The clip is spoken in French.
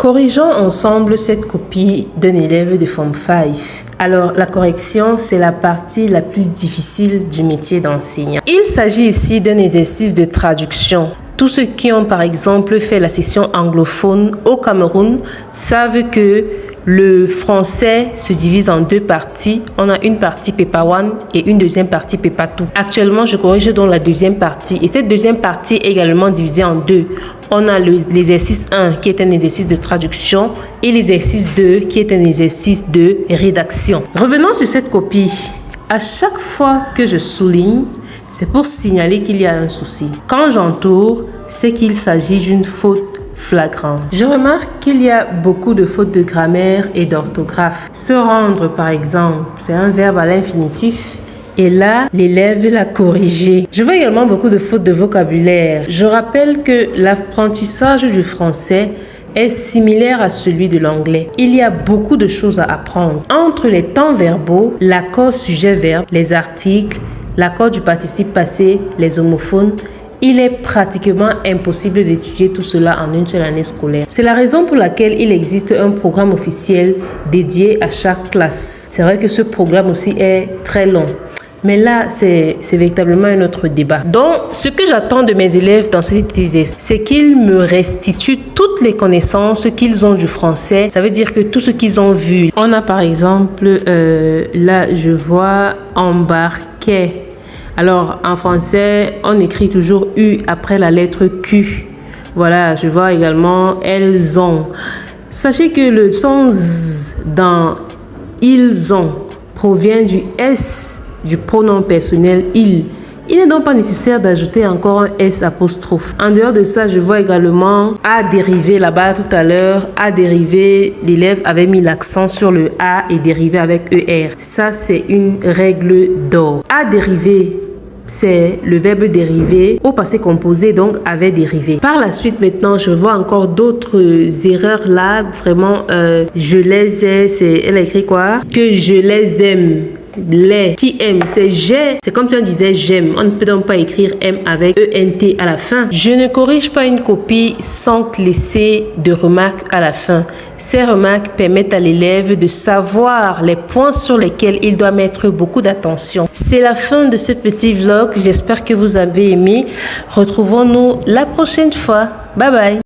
Corrigeons ensemble cette copie d'un élève de Form 5. Alors, la correction, c'est la partie la plus difficile du métier d'enseignant. Il s'agit ici d'un exercice de traduction. Tous ceux qui ont par exemple fait la session anglophone au Cameroun savent que le français se divise en deux parties. On a une partie Paper 1 et une deuxième partie Paper 2. Actuellement, je corrige donc la deuxième partie. Et cette deuxième partie est également divisée en deux. On a l'exercice 1 qui est un exercice de traduction et l'exercice 2 qui est un exercice de rédaction. Revenons sur cette copie. À chaque fois que je souligne, c'est pour signaler qu'il y a un souci. Quand j'entoure, c'est qu'il s'agit d'une faute flagrante. Je remarque qu'il y a beaucoup de fautes de grammaire et d'orthographe. Se rendre, par exemple, c'est un verbe à l'infinitif. Et là, l'élève l'a corrigé. Je vois également beaucoup de fautes de vocabulaire. Je rappelle que l'apprentissage du français est similaire à celui de l'anglais. Il y a beaucoup de choses à apprendre. Entre les temps verbaux, l'accord sujet-verbe, les articles, l'accord du participe passé, les homophones, il est pratiquement impossible d'étudier tout cela en une seule année scolaire. C'est la raison pour laquelle il existe un programme officiel dédié à chaque classe. C'est vrai que ce programme aussi est très long. Mais là, c'est véritablement un autre débat. Donc, ce que j'attends de mes élèves dans cet exercice, c'est qu'ils me restituent toutes les connaissances qu'ils ont du français. Ça veut dire que tout ce qu'ils ont vu. On a par exemple, là, je vois embarquer. Alors, en français, on écrit toujours U après la lettre Q. Voilà, je vois également elles ont. Sachez que le son Z dans ils ont provient du S du pronom personnel il. Il n'est donc pas nécessaire d'ajouter encore un S apostrophe. En dehors de ça, je vois également A dérivé là-bas tout à l'heure. A dérivé, l'élève avait mis l'accent sur le A et dérivé avec ER. Ça, c'est une règle d'or. A dérivé, c'est le verbe dérivé au passé composé, donc avait dérivé. Par la suite, maintenant, je vois encore d'autres erreurs là. Vraiment, je les ai. Elle a écrit quoi? Que je les aime. Les qui aiment, c'est j'ai. C'est comme si on disait j'aime. On ne peut donc pas écrire M avec ENT à la fin. Je ne corrige pas une copie sans laisser de remarques à la fin. Ces remarques permettent à l'élève de savoir les points sur lesquels il doit mettre beaucoup d'attention. C'est la fin de ce petit vlog. J'espère que vous avez aimé. Retrouvons-nous la prochaine fois. Bye bye.